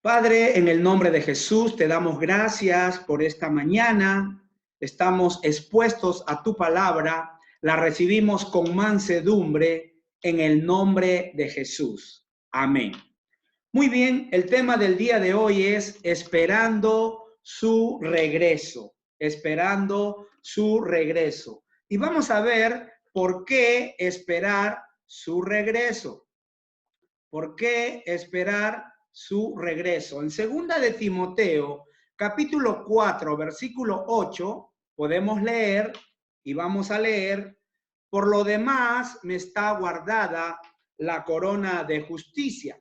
Padre, en el nombre de Jesús, te damos gracias por esta mañana. Estamos expuestos a tu palabra. La recibimos con mansedumbre en el nombre de Jesús. Amén. Muy bien, el tema del día de hoy es esperando su regreso. Esperando su regreso. Y vamos a ver por qué esperar su regreso. ¿Por qué esperar su regreso? En segunda de Timoteo, capítulo 4, versículo 8, podemos leer y vamos a leer: por lo demás me está guardada la corona de justicia,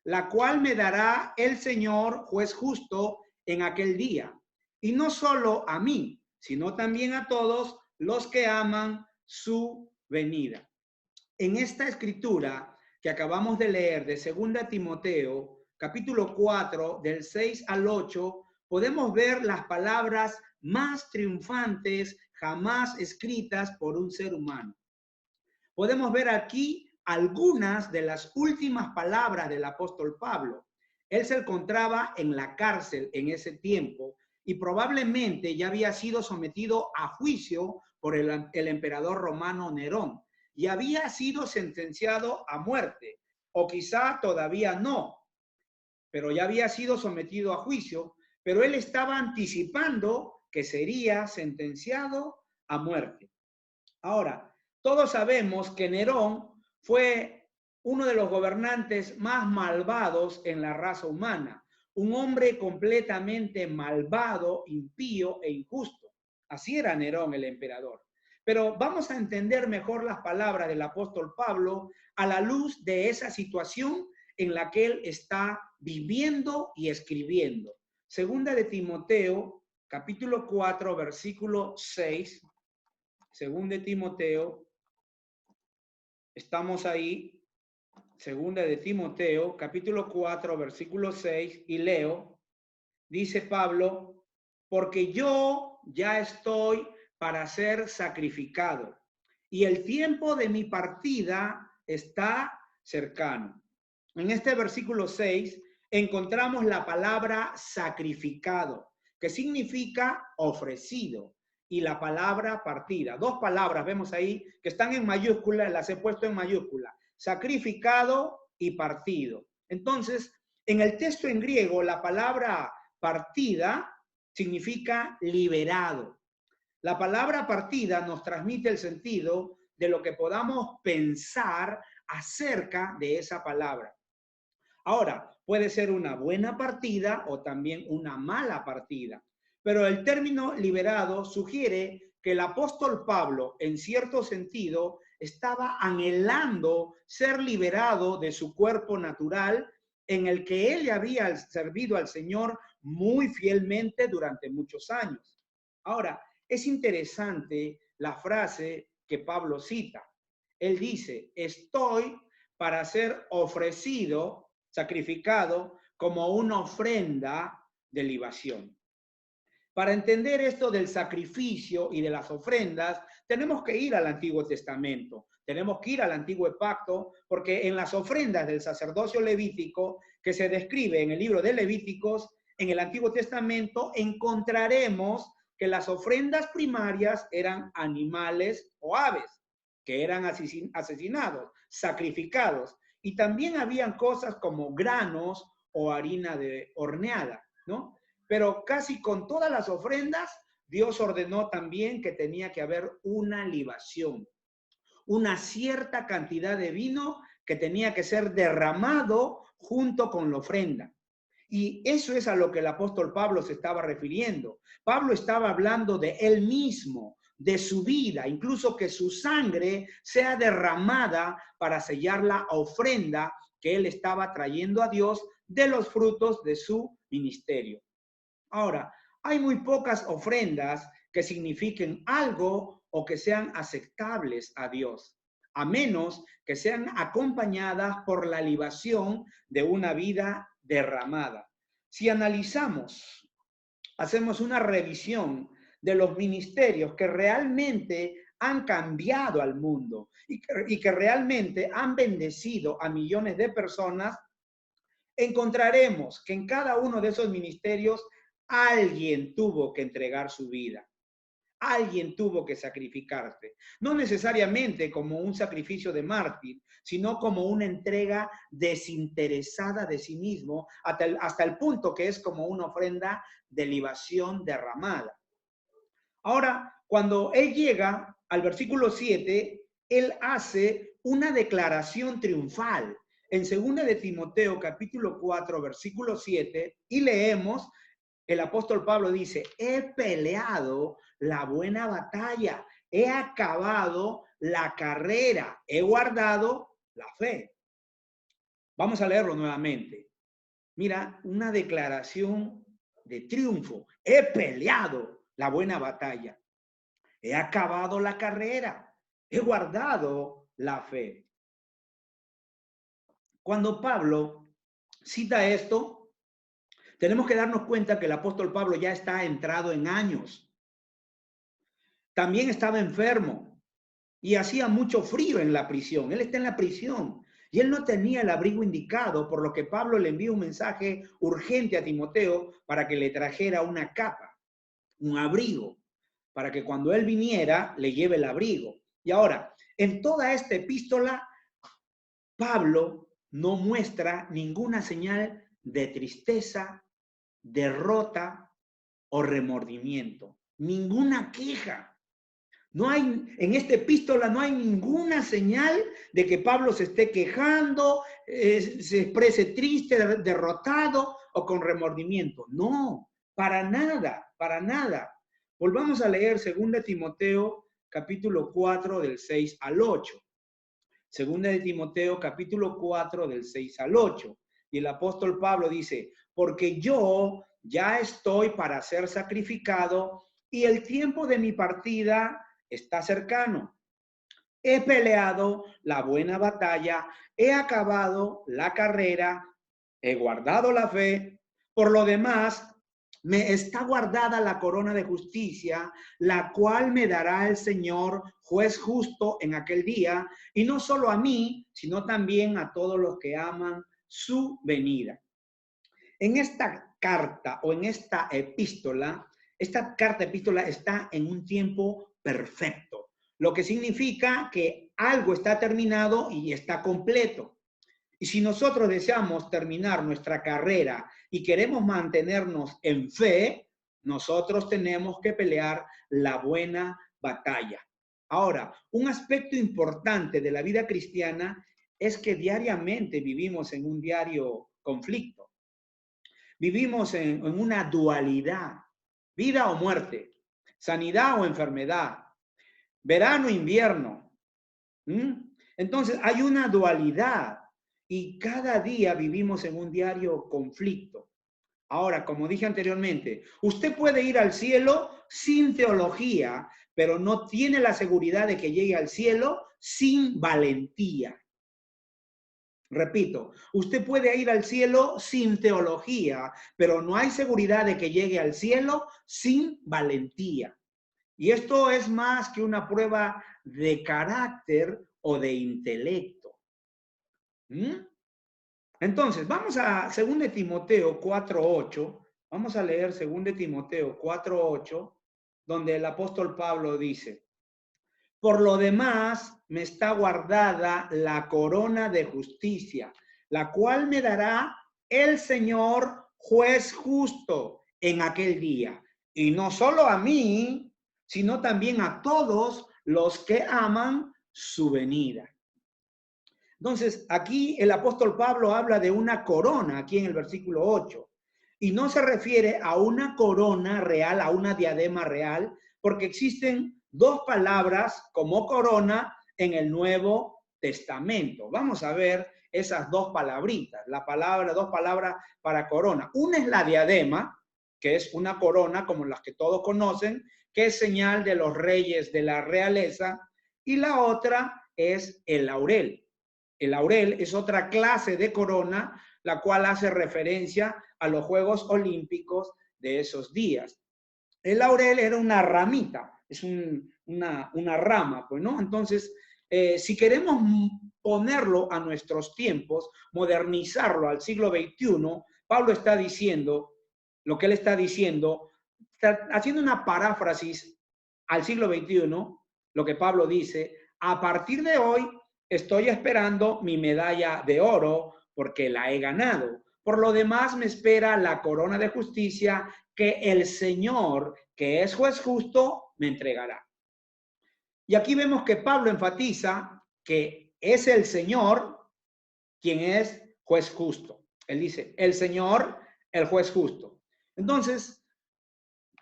la cual me dará el Señor, juez justo, en aquel día. Y no solo a mí, sino también a todos los que aman su venida. En esta escritura que acabamos de leer de 2 Timoteo, capítulo 4, del 6 al 8, podemos ver las palabras más triunfantes jamás escritas por un ser humano. Podemos ver aquí algunas de las últimas palabras del apóstol Pablo. Él se encontraba en la cárcel en ese tiempo y probablemente ya había sido sometido a juicio por el emperador romano Nerón y había sido sentenciado a muerte, o quizá todavía no, pero ya había sido sometido a juicio, pero él estaba anticipando que sería sentenciado a muerte. Ahora, todos sabemos que Nerón fue uno de los gobernantes más malvados en la raza humana, un hombre completamente malvado, impío e injusto. Así era Nerón, el emperador. Pero vamos a entender mejor las palabras del apóstol Pablo a la luz de esa situación en la que él está viviendo y escribiendo. Segunda de Timoteo, capítulo 4, versículo 6. Según de Timoteo, estamos ahí, segunda de Timoteo, capítulo 4, versículo 6, y leo, dice Pablo: porque yo ya estoy para ser sacrificado, y el tiempo de mi partida está cercano. En este versículo 6 encontramos la palabra sacrificado, que significa ofrecido, y la palabra partida. Dos palabras vemos ahí que están en mayúscula, las he puesto en mayúscula: sacrificado y partido. Entonces, en el texto en griego, la palabra partida significa liberado. La palabra partida nos transmite el sentido de lo que podamos pensar acerca de esa palabra. Ahora, puede ser una buena partida o también una mala partida, pero el término liberado sugiere que el apóstol Pablo, en cierto sentido, estaba anhelando ser liberado de su cuerpo natural en el que él había servido al Señor muy fielmente durante muchos años. Ahora, es interesante la frase que Pablo cita. Él dice: estoy para ser ofrecido, sacrificado, como una ofrenda de libación. Para entender esto del sacrificio y de las ofrendas, tenemos que ir al Antiguo Testamento, tenemos que ir al Antiguo Pacto, porque en las ofrendas del sacerdocio levítico, que se describe en el libro de Levíticos, en el Antiguo Testamento, encontraremos que las ofrendas primarias eran animales o aves, que eran asesinados, sacrificados, y también habían cosas como granos o harina de horneada, ¿no? Pero casi con todas las ofrendas, Dios ordenó también que tenía que haber una libación, una cierta cantidad de vino que tenía que ser derramado junto con la ofrenda. Y eso es a lo que el apóstol Pablo se estaba refiriendo. Pablo estaba hablando de él mismo, de su vida, incluso que su sangre sea derramada para sellar la ofrenda que él estaba trayendo a Dios de los frutos de su ministerio. Ahora, hay muy pocas ofrendas que signifiquen algo o que sean aceptables a Dios, a menos que sean acompañadas por la libación de una vida derramada. Si analizamos, hacemos una revisión de los ministerios que realmente han cambiado al mundo y que realmente han bendecido a millones de personas, encontraremos que en cada uno de esos ministerios alguien tuvo que entregar su vida. Alguien tuvo que sacrificarse, no necesariamente como un sacrificio de mártir, sino como una entrega desinteresada de sí mismo, hasta el punto que es como una ofrenda de libación derramada. Ahora, cuando él llega al versículo 7, él hace una declaración triunfal. En 2 de Timoteo, capítulo 4, versículo 7, y leemos, el apóstol Pablo dice, he peleado la buena batalla, he acabado la carrera, he guardado la fe. Vamos a leerlo nuevamente. Mira, una declaración de triunfo. He peleado la buena batalla, he acabado la carrera, he guardado la fe. Cuando Pablo cita esto, tenemos que darnos cuenta que el apóstol Pablo ya está entrado en años. También estaba enfermo y hacía mucho frío en la prisión. Él está en la prisión y él no tenía el abrigo indicado, por lo que Pablo le envía un mensaje urgente a Timoteo para que le trajera una capa, un abrigo, para que cuando él viniera le lleve el abrigo. Y ahora, en toda esta epístola, Pablo no muestra ninguna señal de tristeza, derrota o remordimiento, ninguna queja. No hay, en esta epístola no hay ninguna señal de que Pablo se esté quejando, se exprese triste, derrotado o con remordimiento. No, para nada, para nada. Volvamos a leer 2 Timoteo capítulo 4 del 6 al 8. 2 Timoteo capítulo 4 del 6 al 8. Y el apóstol Pablo dice, porque yo ya estoy para ser sacrificado y el tiempo de mi partida está cercano. He peleado la buena batalla, he acabado la carrera, he guardado la fe. Por lo demás, me está guardada la corona de justicia, la cual me dará el Señor, juez justo, en aquel día, y no solo a mí, sino también a todos los que aman su venida. En esta carta o en esta epístola está en un tiempo perfecto, lo que significa que algo está terminado y está completo. Y si nosotros deseamos terminar nuestra carrera y queremos mantenernos en fe, nosotros tenemos que pelear la buena batalla. Ahora, un aspecto importante de la vida cristiana es que diariamente vivimos en un diario conflicto. Vivimos en una dualidad, vida o muerte, sanidad o enfermedad, verano, invierno. Entonces hay una dualidad y cada día vivimos en un diario conflicto. Ahora, como dije anteriormente, usted puede ir al cielo sin teología, pero no tiene la seguridad de que llegue al cielo sin valentía. Repito, usted puede ir al cielo sin teología, pero no hay seguridad de que llegue al cielo sin valentía. Y esto es más que una prueba de carácter o de intelecto. Entonces, vamos a 2 Timoteo 4:8. Vamos a leer 2 Timoteo 4:8, donde el apóstol Pablo dice, por lo demás, me está guardada la corona de justicia, la cual me dará el Señor juez justo en aquel día. Y no solo a mí, sino también a todos los que aman su venida. Entonces, aquí el apóstol Pablo habla de una corona, aquí en el versículo 8. Y no se refiere a una corona real, a una diadema real, porque existen dos palabras como corona en el Nuevo Testamento. Vamos a ver esas dos palabritas, dos palabras para corona. Una es la diadema, que es una corona como las que todos conocen, que es señal de los reyes de la realeza, y la otra es el laurel. El laurel es otra clase de corona, la cual hace referencia a los Juegos Olímpicos de esos días. El laurel era una ramita, es una rama, pues, ¿no? Entonces, si queremos ponerlo a nuestros tiempos, modernizarlo al siglo XXI, Pablo está diciendo, lo que él está diciendo, está haciendo una paráfrasis al siglo XXI, lo que Pablo dice: a partir de hoy estoy esperando mi medalla de oro porque la he ganado. Por lo demás me espera la corona de justicia que el Señor, que es juez justo, me entregará. Y aquí vemos que Pablo enfatiza que es el Señor quien es juez justo. Él dice, el Señor, el juez justo. Entonces,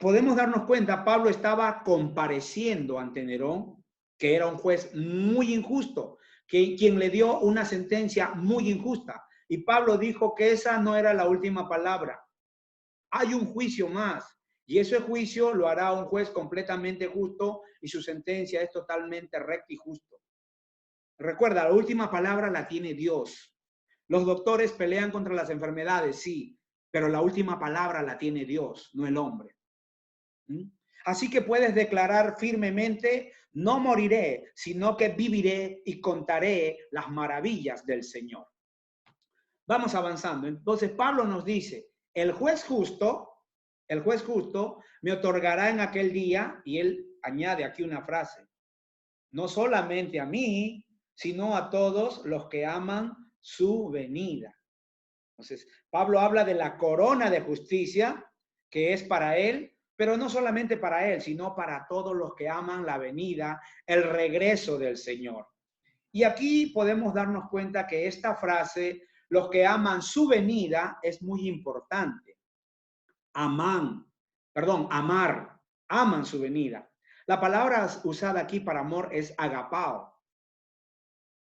podemos darnos cuenta, Pablo estaba compareciendo ante Nerón, que era un juez muy injusto, quien le dio una sentencia muy injusta. Y Pablo dijo que esa no era la última palabra. Hay un juicio más. Y ese juicio lo hará un juez completamente justo y su sentencia es totalmente recta y justo. Recuerda, la última palabra la tiene Dios. Los doctores pelean contra las enfermedades, sí, pero la última palabra la tiene Dios, no el hombre. Así que puedes declarar firmemente, no moriré, sino que viviré y contaré las maravillas del Señor. Vamos avanzando. Entonces Pablo nos dice, el juez justo me otorgará en aquel día, y él añade aquí una frase, no solamente a mí, sino a todos los que aman su venida. Entonces, Pablo habla de la corona de justicia que es para él, pero no solamente para él, sino para todos los que aman la venida, el regreso del Señor. Y aquí podemos darnos cuenta que esta frase, los que aman su venida, es muy importante. Amar, aman su venida. La palabra usada aquí para amor es agapao.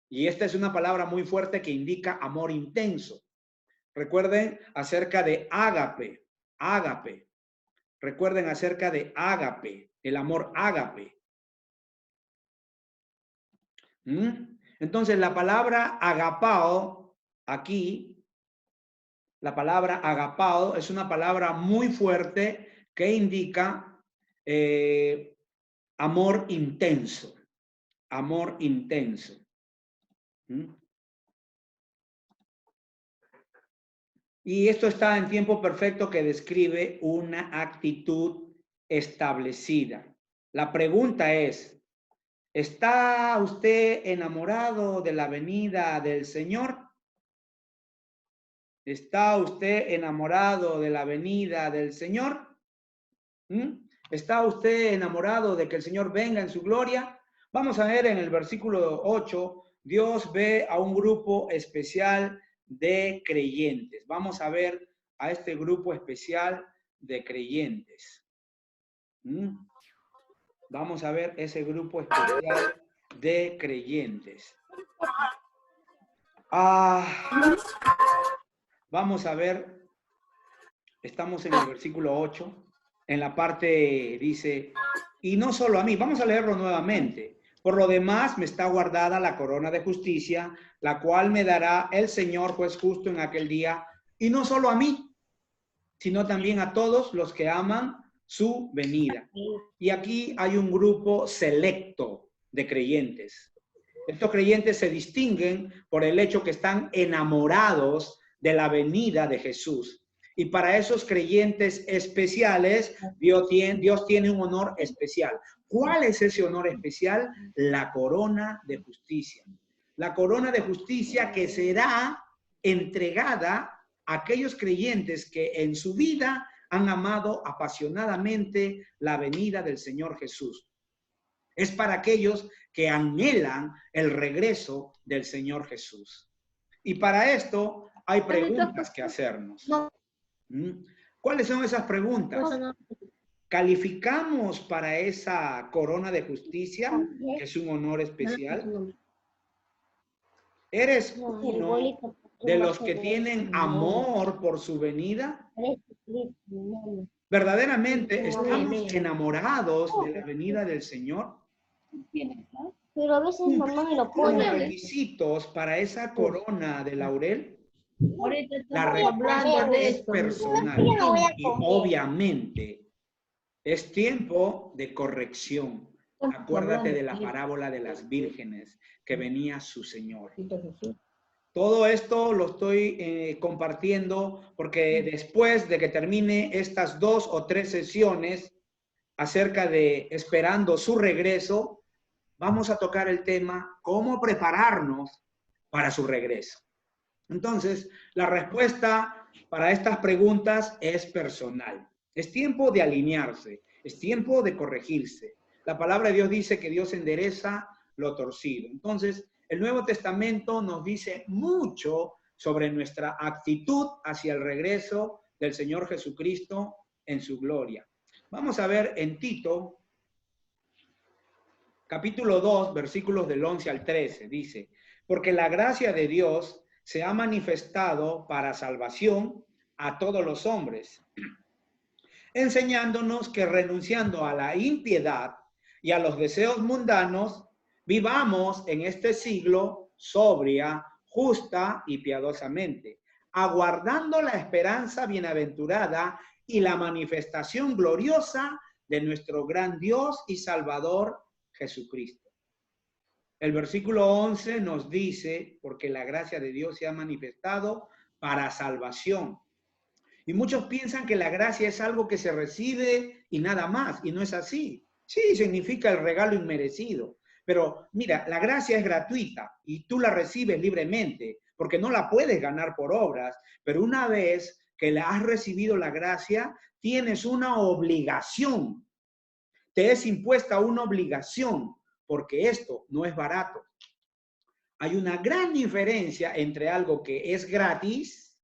Y esta es una palabra muy fuerte que indica amor intenso. Recuerden acerca de ágape, ágape. Recuerden acerca de ágape, el amor ágape. Entonces la palabra agapao, aquí, la palabra agapao es una palabra muy fuerte que indica amor intenso, amor intenso. Y esto está en tiempo perfecto que describe una actitud establecida. La pregunta es, ¿está usted enamorado de la venida del Señor? ¿Está usted enamorado de la venida del Señor? ¿Está usted enamorado de que el Señor venga en su gloria? Vamos a ver en el versículo 8, Dios ve a un grupo especial de creyentes. Vamos a ver a este grupo especial de creyentes. Vamos a ver ese grupo especial de creyentes. Vamos a ver, estamos en el versículo 8, en la parte dice, y no solo a mí, vamos a leerlo nuevamente. Por lo demás me está guardada la corona de justicia, la cual me dará el Señor juez justo en aquel día, y no solo a mí, sino también a todos los que aman su venida. Y aquí hay un grupo selecto de creyentes. Estos creyentes se distinguen por el hecho que están enamorados de la venida de Jesús. Y para esos creyentes especiales, Dios tiene un honor especial. ¿Cuál es ese honor especial? La corona de justicia. La corona de justicia que será entregada a aquellos creyentes que en su vida han amado apasionadamente la venida del Señor Jesús. Es para aquellos que anhelan el regreso del Señor Jesús. Y para esto hay preguntas que hacernos. ¿Cuáles son esas preguntas? ¿Calificamos para esa corona de justicia, que es un honor especial? ¿Eres uno de los que tienen amor por su venida? ¿Verdaderamente estamos enamorados de la venida del Señor? Pero a veces mamá me lo pone. Los requisitos para esa corona de laurel, la hablando de respuesta es esto. personal. Y obviamente es tiempo de corrección. Acuérdate de la parábola de las vírgenes que venía su Señor. Todo esto lo estoy compartiendo porque después de que termine estas 2 o 3 sesiones acerca de esperando su regreso, vamos a tocar el tema cómo prepararnos para su regreso. Entonces, la respuesta para estas preguntas es personal. Es tiempo de alinearse, es tiempo de corregirse. La palabra de Dios dice que Dios endereza lo torcido. Entonces, el Nuevo Testamento nos dice mucho sobre nuestra actitud hacia el regreso del Señor Jesucristo en su gloria. Vamos a ver en Tito, capítulo 2, versículos del 11 al 13, dice, porque la gracia de Dios se ha manifestado para salvación a todos los hombres, enseñándonos que renunciando a la impiedad y a los deseos mundanos, vivamos en este siglo sobria, justa y piadosamente, aguardando la esperanza bienaventurada y la manifestación gloriosa de nuestro gran Dios y Salvador Jesucristo. El versículo 11 nos dice, porque la gracia de Dios se ha manifestado para salvación. Y muchos piensan que la gracia es algo que se recibe y nada más, y no es así. Sí, significa el regalo inmerecido. Pero mira, la gracia es gratuita y tú la recibes libremente, porque no la puedes ganar por obras, pero una vez que la has recibido la gracia, tienes una obligación. Te es impuesta una obligación, porque esto no es barato. Hay una gran diferencia entre algo que es gratis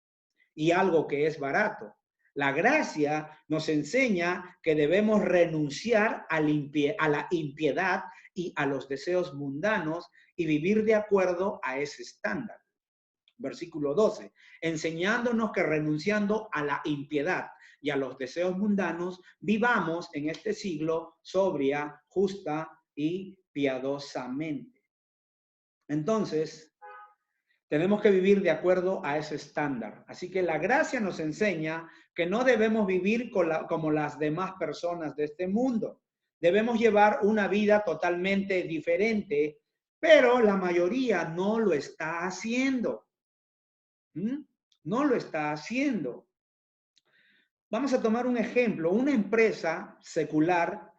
y algo que es barato. La gracia nos enseña que debemos renunciar a la impiedad y a los deseos mundanos y vivir de acuerdo a ese estándar. Versículo 12, enseñándonos que renunciando a la impiedad y a los deseos mundanos, vivamos en este siglo sobria, justa y piadosamente. Entonces, tenemos que vivir de acuerdo a ese estándar. Así que la gracia nos enseña que no debemos vivir como las demás personas de este mundo. Debemos llevar una vida totalmente diferente, pero la mayoría no lo está haciendo. No lo está haciendo. Vamos a tomar un ejemplo. Una empresa secular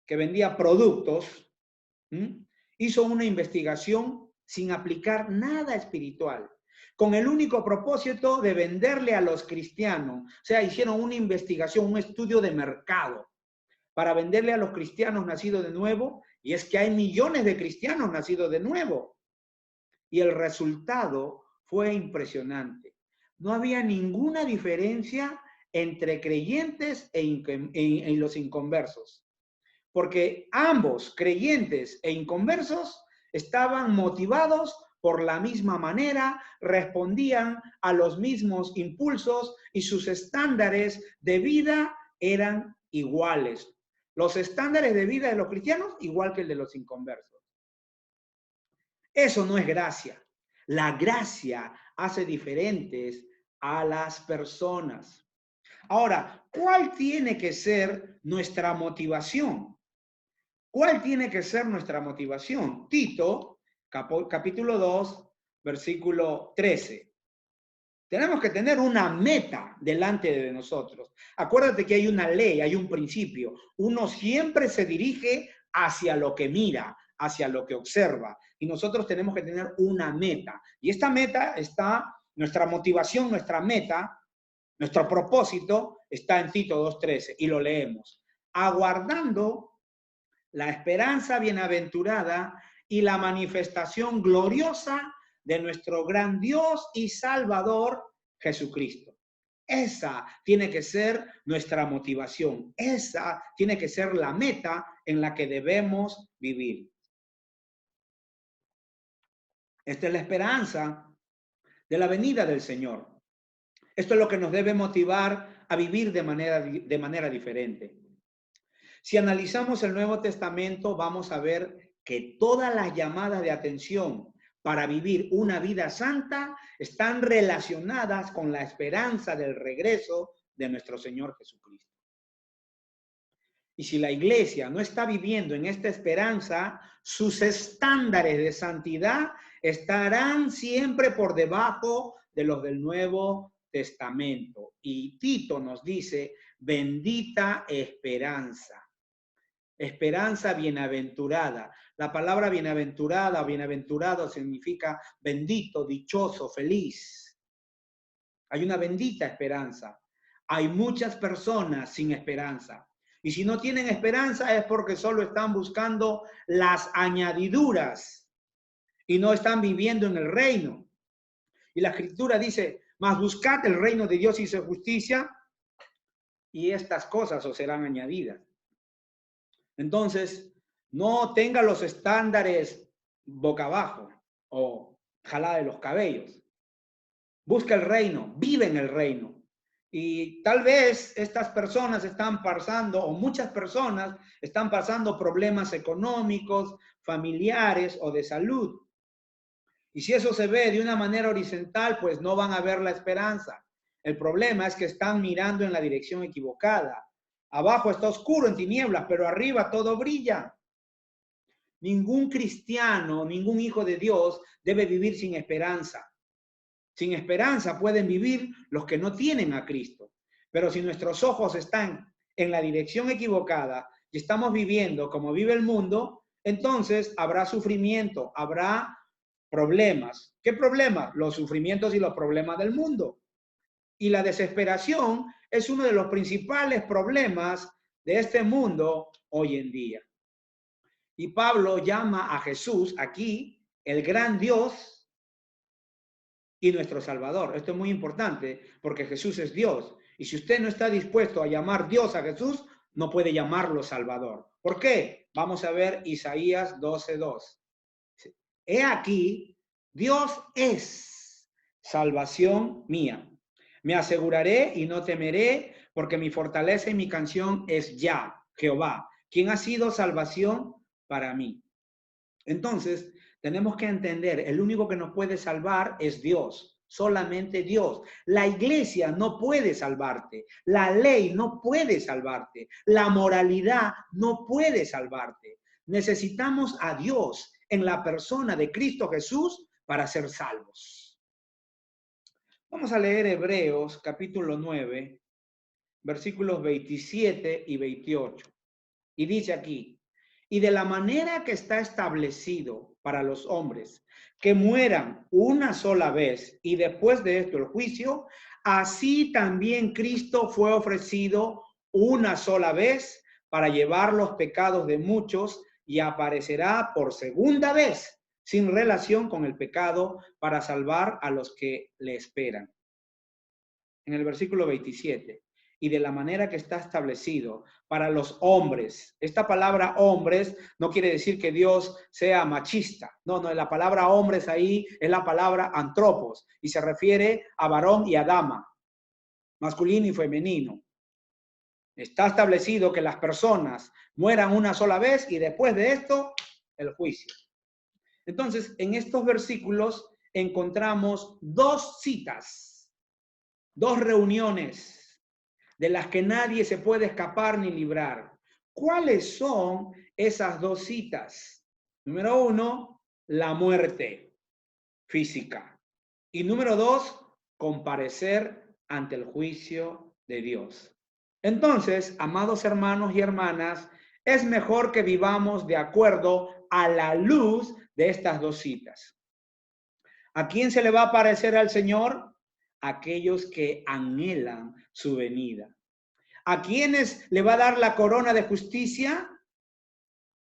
que vendía productos, hizo una investigación sin aplicar nada espiritual, con el único propósito de venderle a los cristianos. O sea, hicieron una investigación, un estudio de mercado para venderle a los cristianos nacidos de nuevo, y es que hay millones de cristianos nacidos de nuevo. Y el resultado fue impresionante. No había ninguna diferencia entre creyentes y los inconversos, porque ambos, creyentes e inconversos, estaban motivados por la misma manera, respondían a los mismos impulsos y sus estándares de vida eran iguales. Los estándares de vida de los cristianos igual que el de los inconversos. Eso no es gracia. La gracia hace diferentes a las personas. Ahora, ¿cuál tiene que ser nuestra motivación? ¿Cuál tiene que ser nuestra motivación? Tito, capítulo 2, versículo 13. Tenemos que tener una meta delante de nosotros. Acuérdate que hay una ley, hay un principio. Uno siempre se dirige hacia lo que mira, hacia lo que observa. Y nosotros tenemos que tener una meta. Y esta meta está, nuestra motivación, nuestra meta, nuestro propósito está en Tito 2:13 y lo leemos. Aguardando la esperanza bienaventurada y la manifestación gloriosa de nuestro gran Dios y Salvador Jesucristo. Esa tiene que ser nuestra motivación. Esa tiene que ser la meta en la que debemos vivir. Esta es la esperanza de la venida del Señor. Esto es lo que nos debe motivar a vivir de manera diferente. Si analizamos el Nuevo Testamento, vamos a ver que todas las llamadas de atención para vivir una vida santa están relacionadas con la esperanza del regreso de nuestro Señor Jesucristo. Y si la iglesia no está viviendo en esta esperanza, sus estándares de santidad estarán siempre por debajo de los del Nuevo Testamento. Y Tito nos dice, bendita esperanza. Esperanza bienaventurada. La palabra bienaventurada o bienaventurado significa bendito, dichoso, feliz. Hay una bendita esperanza. Hay muchas personas sin esperanza. Y si no tienen esperanza es porque solo están buscando las añadiduras y no están viviendo en el reino. Y la Escritura dice, mas buscad el reino de Dios y su justicia, y estas cosas os serán añadidas. Entonces, no tenga los estándares boca abajo o jalada de los cabellos. Busca el reino, vive en el reino. Y tal vez estas personas están pasando, o muchas personas están pasando problemas económicos, familiares o de salud. Y si eso se ve de una manera horizontal, pues no van a ver la esperanza. El problema es que están mirando en la dirección equivocada. Abajo está oscuro en tinieblas, pero arriba todo brilla. Ningún cristiano, ningún hijo de Dios debe vivir sin esperanza. Sin esperanza pueden vivir los que no tienen a Cristo. Pero si nuestros ojos están en la dirección equivocada y estamos viviendo como vive el mundo, entonces habrá sufrimiento, habrá problemas. ¿Qué problemas? Los sufrimientos y los problemas del mundo. Y la desesperación es uno de los principales problemas de este mundo hoy en día. Y Pablo llama a Jesús aquí el gran Dios y nuestro Salvador. Esto es muy importante porque Jesús es Dios. Y si usted no está dispuesto a llamar Dios a Jesús, no puede llamarlo Salvador. ¿Por qué? Vamos a ver Isaías 12:2. He aquí, Dios es salvación mía. Me aseguraré y no temeré, porque mi fortaleza y mi canción es Yah, Jehová, quien ha sido salvación para mí. Entonces, tenemos que entender, el único que nos puede salvar es Dios, solamente Dios. La iglesia no puede salvarte, la ley no puede salvarte, la moralidad no puede salvarte. Necesitamos a Dios en la persona de Cristo Jesús para ser salvos. Vamos a leer Hebreos capítulo 9, versículos 27 y 28. Y dice aquí, y de la manera que está establecido para los hombres, que mueran una sola vez y después de esto el juicio, así también Cristo fue ofrecido una sola vez para llevar los pecados de muchos y aparecerá por segunda vez sin relación con el pecado para salvar a los que le esperan. En el versículo 27. Y de la manera que está establecido para los hombres. Esta palabra hombres no quiere decir que Dios sea machista. No, la palabra hombres ahí es la palabra antropos y se refiere a varón y a dama, masculino y femenino. Está establecido que las personas mueran una sola vez y después de esto, el juicio. Entonces, en estos versículos encontramos dos citas, dos reuniones de las que nadie se puede escapar ni librar. ¿Cuáles son esas dos citas? Número 1, la muerte física. Y número 2, comparecer ante el juicio de Dios. Entonces, amados hermanos y hermanas, es mejor que vivamos de acuerdo a la luz de estas dos citas. ¿A quién se le va a aparecer al Señor? Aquellos que anhelan su venida. ¿A quiénes le va a dar la corona de justicia?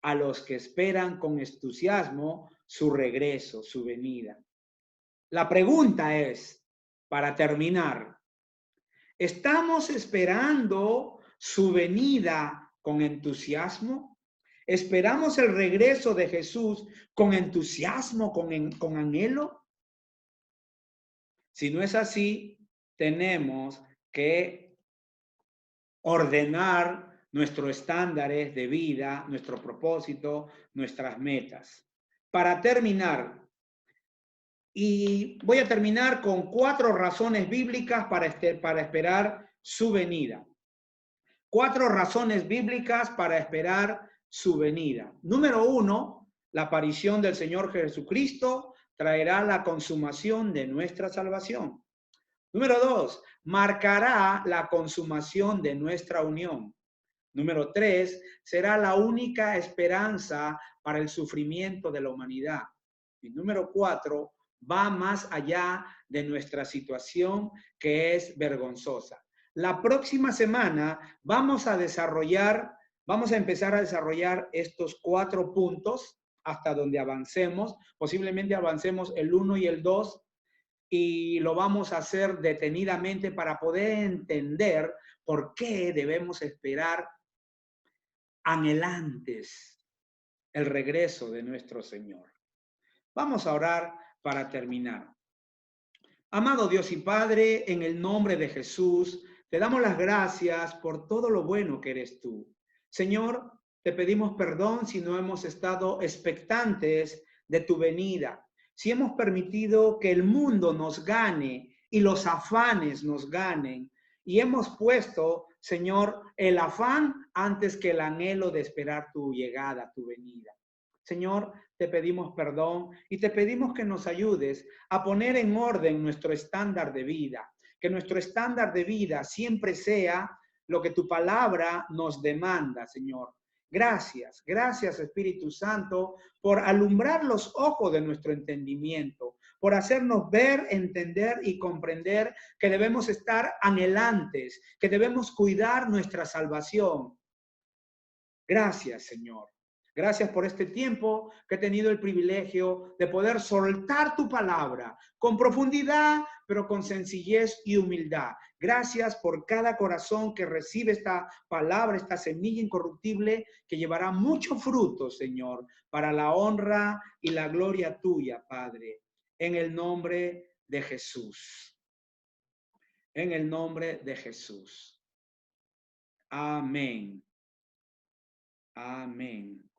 A los que esperan con entusiasmo su regreso, su venida. La pregunta es, para terminar, ¿estamos esperando su venida con entusiasmo? ¿Esperamos el regreso de Jesús con entusiasmo, con anhelo? Si no es así, tenemos que ordenar nuestros estándares de vida, nuestro propósito, nuestras metas. Para terminar, y voy a terminar con 4 razones bíblicas para esperar su venida. 4 razones bíblicas para esperar su venida. Número 1, la aparición del Señor Jesucristo traerá la consumación de nuestra salvación. Número 2, marcará la consumación de nuestra unión. Número 3, será la única esperanza para el sufrimiento de la humanidad. Y número 4, va más allá de nuestra situación que es vergonzosa. La próxima semana vamos a empezar a desarrollar estos 4 puntos hasta donde avancemos. Posiblemente avancemos el 1 y el 2 y lo vamos a hacer detenidamente para poder entender por qué debemos esperar anhelantes el regreso de nuestro Señor. Vamos a orar para terminar. Amado Dios y Padre, en el nombre de Jesús, te damos las gracias por todo lo bueno que eres tú. Señor, te pedimos perdón si no hemos estado expectantes de tu venida, si hemos permitido que el mundo nos gane y los afanes nos ganen, y hemos puesto, Señor, el afán antes que el anhelo de esperar tu llegada, tu venida. Señor, te pedimos perdón y te pedimos que nos ayudes a poner en orden nuestro estándar de vida, que nuestro estándar de vida siempre sea lo que tu palabra nos demanda, Señor. Gracias, gracias Espíritu Santo por alumbrar los ojos de nuestro entendimiento, por hacernos ver, entender y comprender que debemos estar anhelantes, que debemos cuidar nuestra salvación. Gracias, Señor. Gracias por este tiempo que he tenido el privilegio de poder soltar tu palabra con profundidad, pero con sencillez y humildad. Gracias por cada corazón que recibe esta palabra, esta semilla incorruptible que llevará mucho fruto, Señor, para la honra y la gloria tuya, Padre. En el nombre de Jesús. En el nombre de Jesús. Amén. Amén.